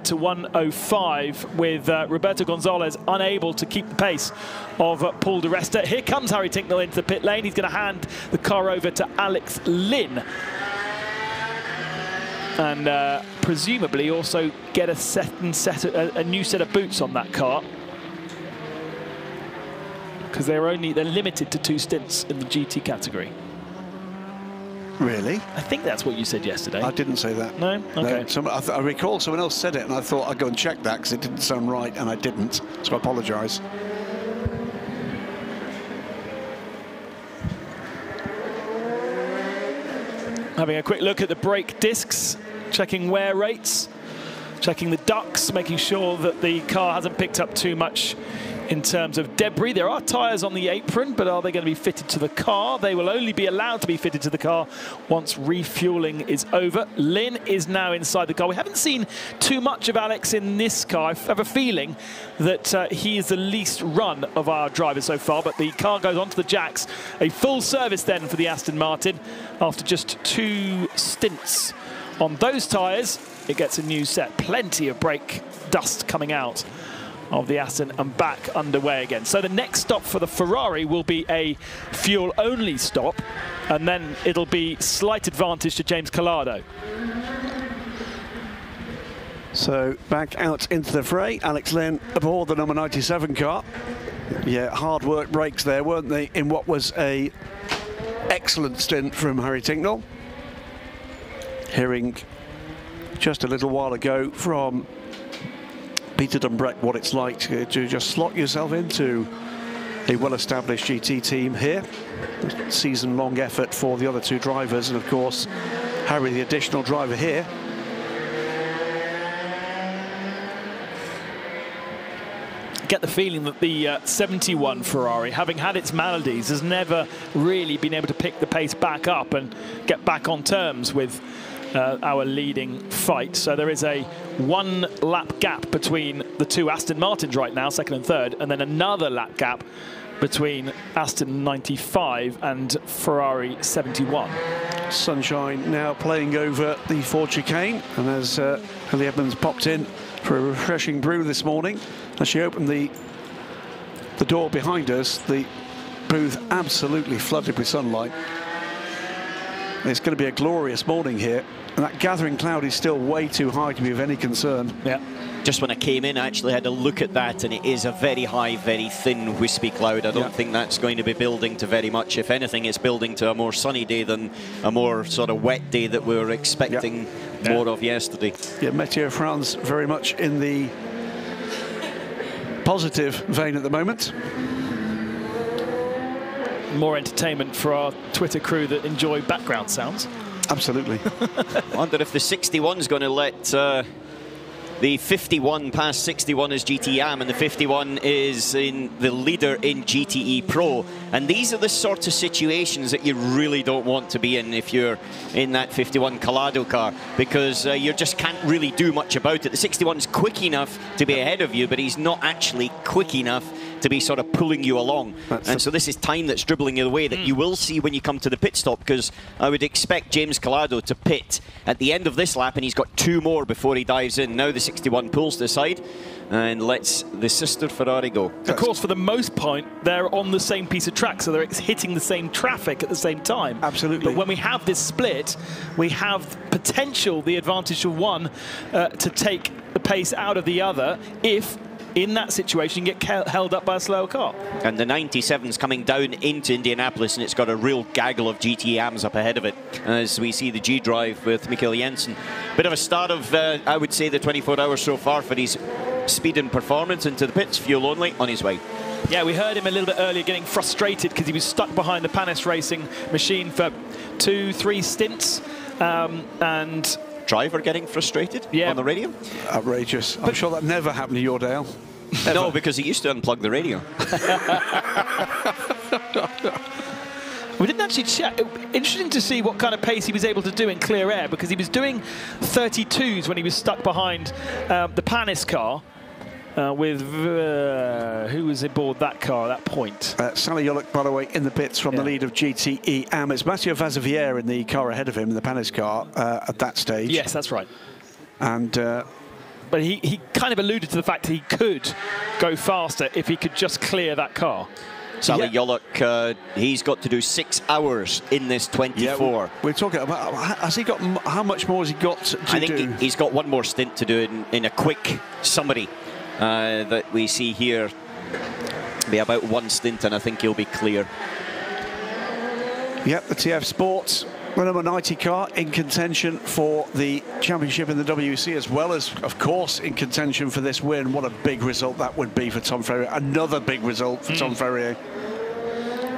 to 1:05 with Roberto Gonzalez unable to keep the pace of Paul di Resta. Here comes Harry Tincknell into the pit lane. He's going to hand the car over to Alex Lynn. And presumably also get a new set of boots on that car, because they're limited to 2 stints in the GT category. Really? I think that's what you said yesterday. I didn't say that. No? Okay. No, I recall someone else said it, and I thought I'd go and check that because it didn't sound right, and I didn't, so I apologise. Having a quick look at the brake discs, checking wear rates, checking the ducts, making sure that the car hasn't picked up too much in terms of debris. There are tyres on the apron, but are they going to be fitted to the car? They will only be allowed to be fitted to the car once refueling is over. Lynn is now inside the car. We haven't seen too much of Alex in this car. I have a feeling that he is the least run of our drivers so far, but the car goes onto the jacks. A full service then for the Aston Martin after just 2 stints on those tyres. It gets a new set. Plenty of brake dust coming out of the Aston and back underway again. So the next stop for the Ferrari will be a fuel-only stop, and then it'll be slight advantage to James Calado. So back out into the fray, Alex Lynn aboard the number 97 car. Yeah, hard work brakes there, weren't they, in what was a excellent stint from Harry Tincknell. Hearing just a little while ago from Peter Dumbreck what it's like to just slot yourself into a well-established GT team here. Season-long effort for the other 2 drivers, and of course Harry, the additional driver here. Get the feeling that the 71 Ferrari, having had its maladies, has never really been able to pick the pace back up and get back on terms with our leading fight. So there is a 1 lap gap between the 2 Aston Martins right now, second and third, and then another lap gap between Aston 95 and Ferrari 71. Sunshine now playing over the Ford chicane, and as Hilly Edmonds popped in for a refreshing brew this morning, as she opened the door behind us, the booth absolutely flooded with sunlight. It's going to be a glorious morning here, and that gathering cloud is still way too high to be of any concern. Yeah. Just when I came in, I actually had a look at that, and it is a very high, very thin, wispy cloud. I don't think that's going to be building to very much. If anything, it's building to a more sunny day than a more sort of wet day that we were expecting more of yesterday. Yeah, Météo France very much in the positive vein at the moment. More entertainment for our Twitter crew that enjoy background sounds. Absolutely. I wonder if the 61's going to let the 51 pass 61 as GTM, and the 51 is in the leader in GTE Pro. And these are the sort of situations that you really don't want to be in if you're in that 51 Collado car, because you just can't really do much about it. The 61's quick enough to be ahead of you, but he's not actually quick enough to be sort of pulling you along. And so this is time that's dribbling you away that you will see when you come to the pit stop, because I would expect James Collado to pit at the end of this lap, and he's got 2 more before he dives in. Now the 61 pulls to the side and lets the sister Ferrari go. Of course, for the most part, they're on the same piece of track, so they're hitting the same traffic at the same time. Absolutely. But when we have this split, we have potential, the advantage of one, to take the pace out of the other if, in that situation, you get held up by a slower car. And the 97's coming down into Indianapolis, and it's got a real gaggle of GTMs up ahead of it as we see the G drive with Mikkel Jensen. Bit of a start of, I would say, the 24 hours so far for his speed and performance into the pits, fuel only, on his way. Yeah, we heard him a little bit earlier getting frustrated because he was stuck behind the Panis Racing machine for 2-3 stints, and driver getting frustrated on the radio? Outrageous. I'm sure that never happened to your Dale. No, because he used to unplug the radio. We didn't actually check. Interesting to see what kind of pace he was able to do in clear air, because he was doing 32s when he was stuck behind the Panis car with who was aboard that car at that point? Sally Yoluk, by the way, in the pits from the lead of GTE AM. It's Mathieu Vazevier in the car ahead of him, in the Panis car, at that stage. Yes, that's right. And but he kind of alluded to the fact that he could go faster if he could just clear that car. Sally Yoluk, he's got to do 6 hours in this 24. Yeah, we're talking about, has he got, how much more has he got to do? I think he's got one more stint to do in a quick summary that we see here. Be about 1 stint, and I think he'll be clear. Yep, the TF Sports, the number 90 car, in contention for the championship in the WEC, as well as, of course, in contention for this win. What a big result that would be for Tom Ferrier. Another big result for Tom Ferrier.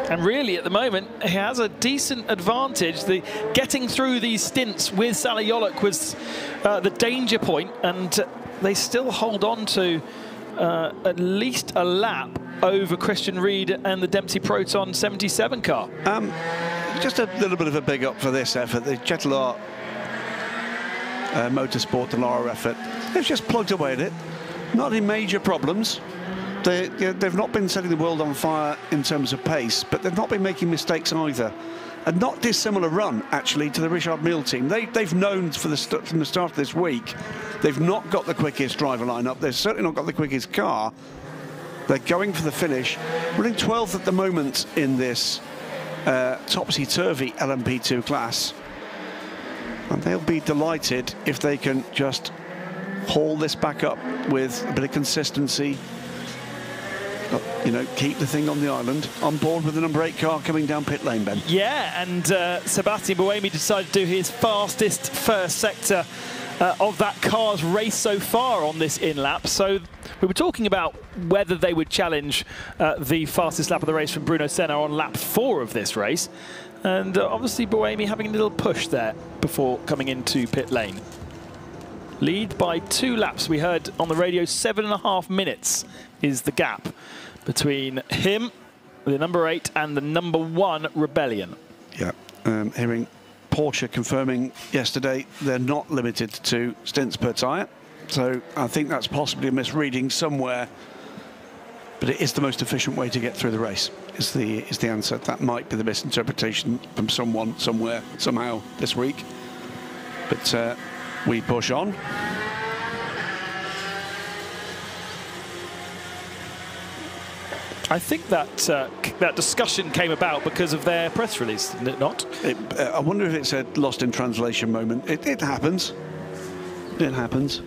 And really, at the moment, he has a decent advantage. Getting through these stints with Sally Yoluk was the danger point, and they still hold on to at least a lap over Christian Reed and the Dempsey Proton 77 car. Just a little bit of a big up for this effort. The Jetlar Motorsport Delara effort, they've just plugged away at it. Not any major problems. They've not been setting the world on fire in terms of pace, but they've not been making mistakes either. A not dissimilar run, actually, to the Richard Mille team. They've known from the start of this week, they've not got the quickest driver lineup. They've certainly not got the quickest car. They're going for the finish. Running 12th at the moment in this topsy-turvy LMP2 class. And they'll be delighted if they can just haul this back up with a bit of consistency. You know, keep the thing on the island. On board with the number 8 car coming down pit lane, Ben. Yeah, and Sebastian Buemi decided to do his fastest first sector of that car's race so far on this in-lap. So we were talking about whether they would challenge the fastest lap of the race from Bruno Senna on lap 4 of this race. And obviously Buemi having a little push there before coming into pit lane. Lead by 2 laps. We heard on the radio 7.5 minutes is the gap between him, the number 8, and the number 1 Rebellion. Yeah, hearing Porsche confirming yesterday they're not limited to stints per tyre. So I think that's possibly a misreading somewhere. But it is the most efficient way to get through the race, is the answer. That might be the misinterpretation from someone, somewhere, somehow this week. But we push on. I think that that discussion came about because of their press release, did it not? I wonder if it's a lost in translation moment. It happens. It happens.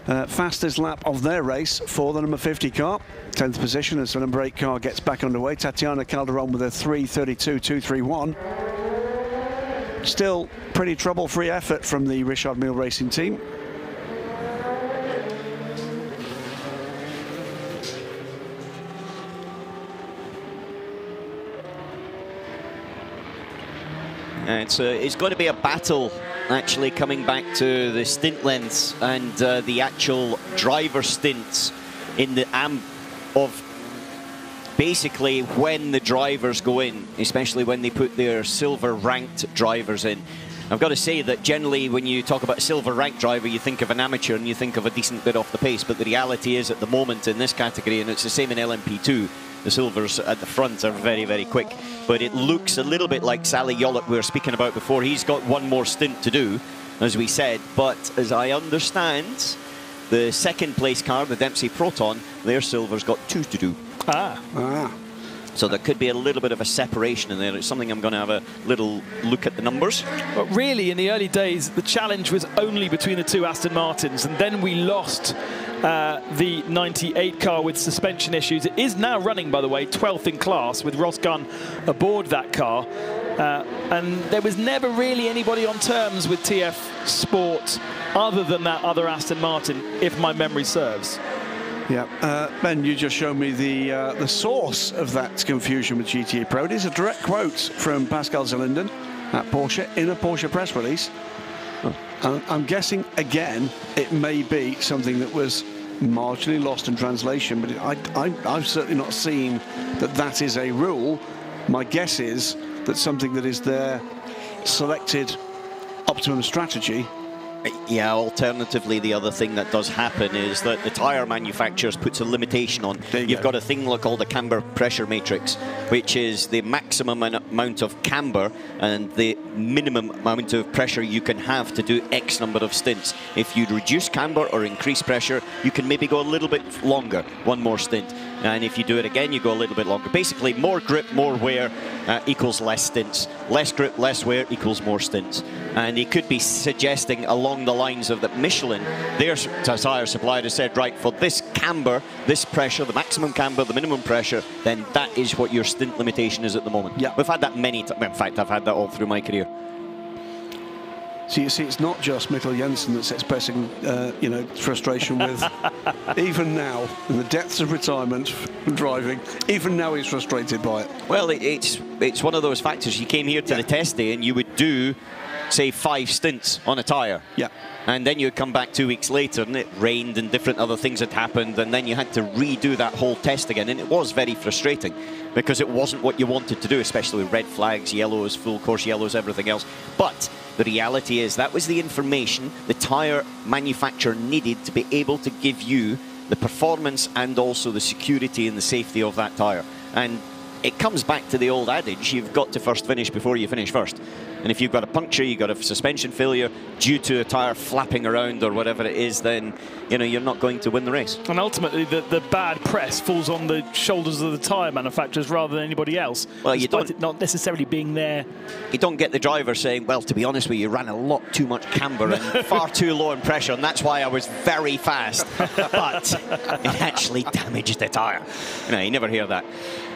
Fastest lap of their race for the number 50 car. 10th position as the number 8 car gets back underway. Tatiana Calderon with a 3:32.231. Still pretty trouble-free effort from the Richard Mille Racing team. It's going to be a battle, actually, coming back to the stint lengths and the actual driver stints in the of basically when the drivers go in, especially when they put their silver ranked drivers in. I've got to say that generally when you talk about a silver ranked driver, you think of an amateur and you think of a decent bit off the pace, but the reality is at the moment in this category, and it's the same in LMP2, the silvers at the front are very, very quick. But it looks a little bit like Sally Yollet we were speaking about before. He's got one more stint to do, as we said, but as I understand, the second place car, the Dempsey Proton, their silver's got 2 to do. So there could be a little bit of a separation in there. It's something I'm going to have a little look at the numbers. But really, in the early days, the challenge was only between the 2 Aston Martins, and then we lost the 98 car with suspension issues. It is now running, by the way, 12th in class with Ross Gunn aboard that car. And there was never really anybody on terms with TF Sport other than that other Aston Martin, if my memory serves. Yeah, Ben, you just showed me the source of that confusion with GTA Pro. It is a direct quote from Pascal Zelinden at Porsche in a Porsche press release. I'm guessing, again, it may be something that was marginally lost in translation, but I've certainly not seen that is a rule. My guess is that something that is their selected optimum strategy. Yeah, alternatively, the other thing that does happen is that the tyre manufacturers puts a limitation on. You've got a thing called the camber pressure matrix, which is the maximum amount of camber and the minimum amount of pressure you can have to do X number of stints. If you reduce camber or increase pressure, you can maybe go a little bit longer, one more stint. And if you do it again, you go a little bit longer. Basically, more grip, more wear equals less stints. Less grip, less wear equals more stints. And he could be suggesting along the lines of that Michelin, their tyre supplier, has said, right, for this camber, this pressure, the maximum camber, the minimum pressure, then that is what your stint limitation is at the moment. Yeah. We've had that many times. In fact, I've had that all through my career. So you see, it's not just Mikkel Jensen that's expressing, frustration with, even now, in the depths of retirement from driving, even now he's frustrated by it. Well, it's one of those factors. You came here to the test day and you would do, say, 5 stints on a tyre. Yeah. And then you'd come back 2 weeks later and it rained and different other things had happened, and then you had to redo that whole test again, and it was very frustrating because it wasn't what you wanted to do, especially with red flags, yellows, full course yellows, everything else. But the reality is that was the information the tyre manufacturer needed to be able to give you the performance and also the security and the safety of that tyre. And it comes back to the old adage, you've got to first finish before you finish first. And if you've got a puncture, you've got a suspension failure due to a tyre flapping around or whatever it is, then you're not going to win the race. And ultimately, the bad press falls on the shoulders of the tyre manufacturers rather than anybody else. Well, despite it not necessarily being there. You don't get the driver saying, well, to be honest with you, ran a lot too much camber and far too low in pressure, and that's why I was very fast. But it actually damaged the tyre. You never hear that.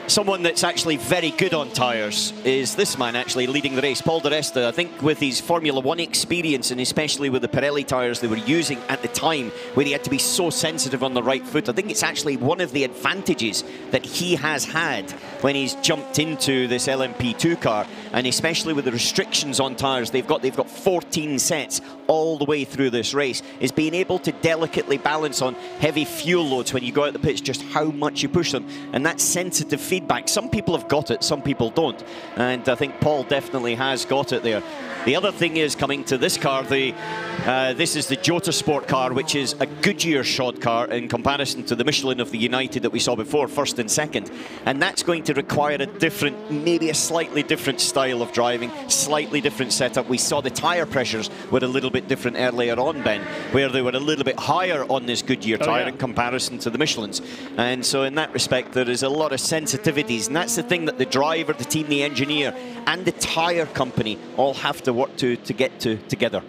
Someone that's actually very good on tyres is this man actually leading the race, Paul Di Resta. I think with his Formula 1 experience and especially with the Pirelli tyres they were using at the time where he had to be so sensitive on the right foot, I think it's actually one of the advantages that he has had when he's jumped into this LMP2 car, and especially with the restrictions on tyres they've got 14 sets all the way through this race, is being able to delicately balance on heavy fuel loads when you go out the pits, just how much you push them, and that sensitive feedback. Some people have got it, some people don't, and I think Paul definitely has got it there. The other thing is coming to this car, this is the Jota Sport car, which is a Goodyear shod car in comparison to the Michelin of the United that we saw before, first and second, and that's going to require a different, maybe a slightly different style of driving, slightly different setup. We saw the tyre pressures were a little bit different earlier on, Ben, where they were a little bit higher on this Goodyear tyre in comparison to the Michelins, and so in that respect there is a lot of sensitivities, and that's the thing that the driver, the team, the engineer and the tyre company all have to work to get together.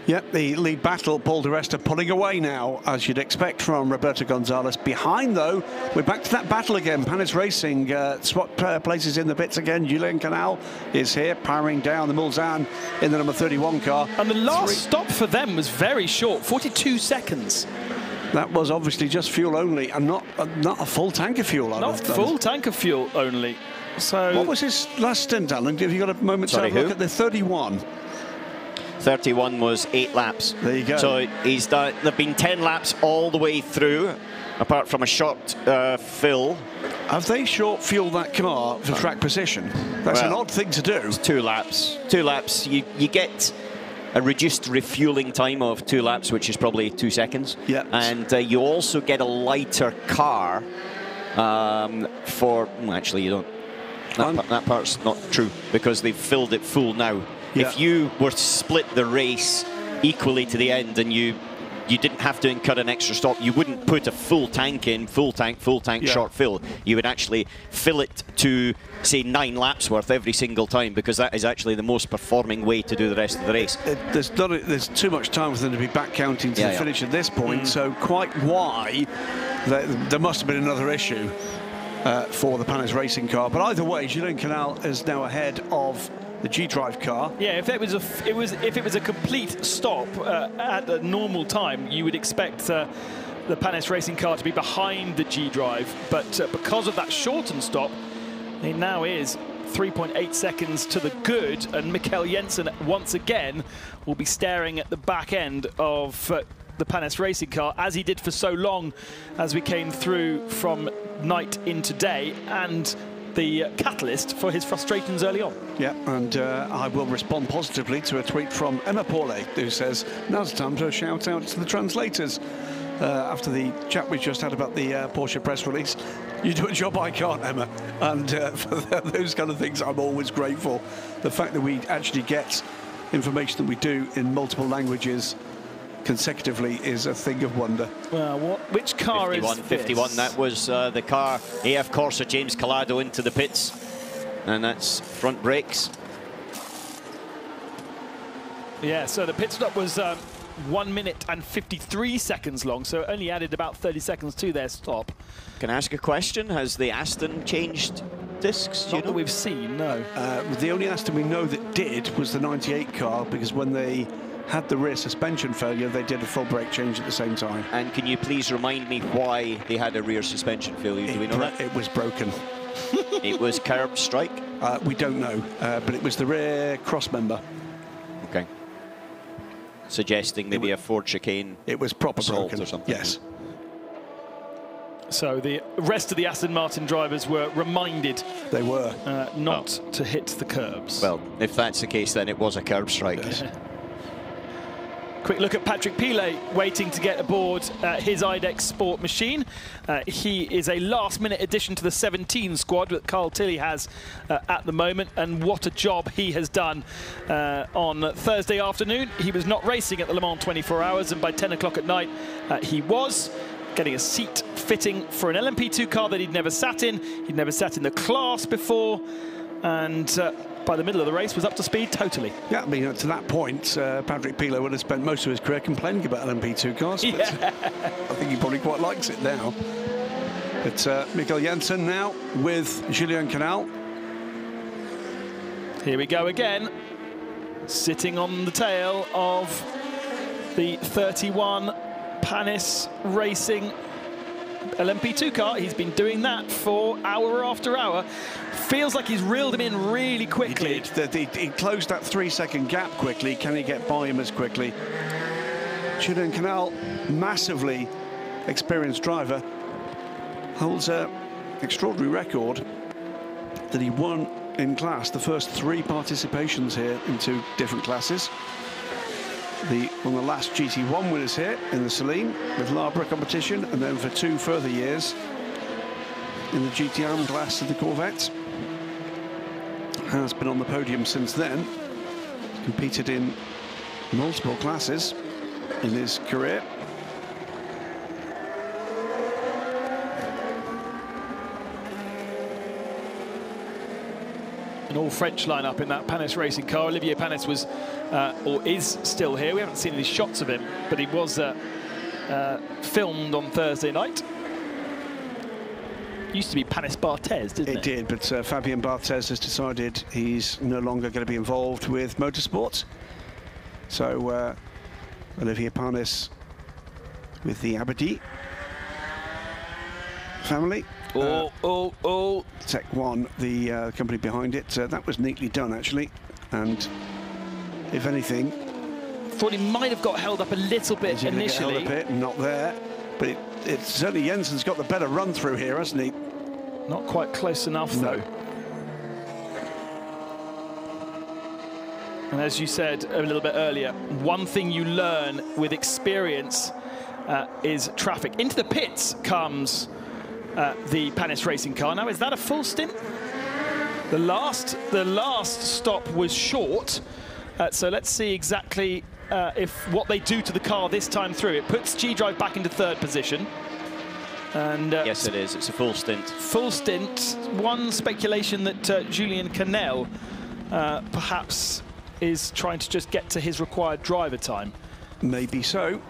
Yep, the lead battle, Paul Di Resta pulling away now, as you'd expect from Roberto Gonzalez. Behind, though, we're back to that battle again. Panis Racing swap places in the pits again. Julien Canal is here, powering down the Mulsanne in the number 31 car. And the last stop for them was very short, 42 seconds. That was obviously just fuel only, and not a full tank of fuel. Not full tank of fuel only. So what was his last stint, Alan? Have you got a moment Sorry, to have a look who? at the 31? 31 was 8 laps. There you go. So he's done. There've been 10 laps all the way through, apart from a short fill. Have they short fueled that car for track position? That's an odd thing to do. It's 2 laps. 2 laps. You get a reduced refueling time of 2 laps, which is probably 2 seconds. Yeah. And you also get a lighter car for. Well, actually, you don't. That part's not true because they've filled it full now. Yeah. If you were to split the race equally to the end and you didn't have to incur an extra stop, you wouldn't put a full tank in, full tank, Yeah. short fill. You would actually fill it to, say, 9 laps worth every single time, because that is actually the most performing way to do the rest of the race. There's too much time for them to be back counting to the finish at this point, so quite why there must have been another issue for the Panis racing car. But either way, Julien Canal is now ahead of the G-Drive car. yeah, if it was a complete stop at a normal time, you would expect the Panis racing car to be behind the G-Drive, but because of that shortened stop, it now is 3.8 seconds to the good, and Mikkel Jensen once again will be staring at the back end of the Panis racing car, as he did for so long as we came through from night into day, and the catalyst for his frustrations early on. Yeah, and I will respond positively to a tweet from Emma Paulet, who says, now's the time to shout out to the translators. After the chat we just had about the Porsche press release, you do a job I can't, Emma. And for those kind of things, I'm always grateful. The fact that we actually get information that we do in multiple languages consecutively is a thing of wonder. Well, which car 51, is 51, this? that was the car. AF Corsa James Collado into the pits, and that's front brakes. Yeah, so the pit stop was 1 minute and 53 seconds long, so only added about 30 seconds to their stop. Can I ask a question? Has the Aston changed discs? Not that we've seen, no. The only Aston we know that did was the 98 car, because when they had the rear suspension failure, they did a full brake change at the same time. And can you please remind me why they had a rear suspension failure? Do we know that? It was broken. It was curb strike? We don't know, but it was the rear cross member. Okay. Suggesting maybe a Ford chicane. It was proper assault broken or something. Yes. So the rest of the Aston Martin drivers were reminded They were. not to hit the curbs. Well, if that's the case, then it was a curb strike. Yes. Quick look at Patrick Pilet waiting to get aboard his IDEX Sport machine. He is a last-minute addition to the 17 squad that Carl Tilley has at the moment, and what a job he has done on Thursday afternoon. He was not racing at the Le Mans 24 Hours, and by 10 o'clock at night he was getting a seat fitting for an LMP2 car that he'd never sat in. He'd never sat in the class before, and by the middle of the race was up to speed totally. Yeah, I mean, to that point, Patrick Pilet would have spent most of his career complaining about LMP2 cars, but I think he probably quite likes it now. But Mikkel Jensen now with Julien Canal. Here we go again, sitting on the tail of the 31 Panis Racing LMP2 car. He's been doing that for hour after hour. Feels like he's reeled him in really quickly. He did. He closed that 3-second gap quickly. Can he get by him as quickly? Julien Canal, massively experienced driver, holds an extraordinary record that he won in class the first 3 participations here in 2 different classes. One of the last GT1 winners here in the Saleen with Labra competition, and then for 2 further years in the GTM class of the Corvettes. Has been on the podium since then. Competed in multiple classes in his career. An all-French lineup in that Panis racing car. Olivier Panis was, or is still here. We haven't seen any shots of him, but he was filmed on Thursday night. Used to be Panis Barthez, didn't it? It did, but Fabien Barthez has decided he's no longer going to be involved with motorsports. So Olivier Panis with the Abadi family. Tech 1, the company behind it. That was neatly done, actually. And if anything, thought he might have got held up a little bit initially. Held up a bit, not there. But it's certainly Jensen's got the better run through here, hasn't he? Not quite close enough, though. And as you said a little bit earlier, one thing you learn with experience is traffic. Into the pits comes the Panis racing car. Now, is that a full stint? The last stop was short. So let's see exactly what they do to the car this time through. It puts G-Drive back into third position. And yes, it is. It's a full stint. Full stint. One speculation that Julien Canel perhaps is trying to just get to his required driver time. Maybe so.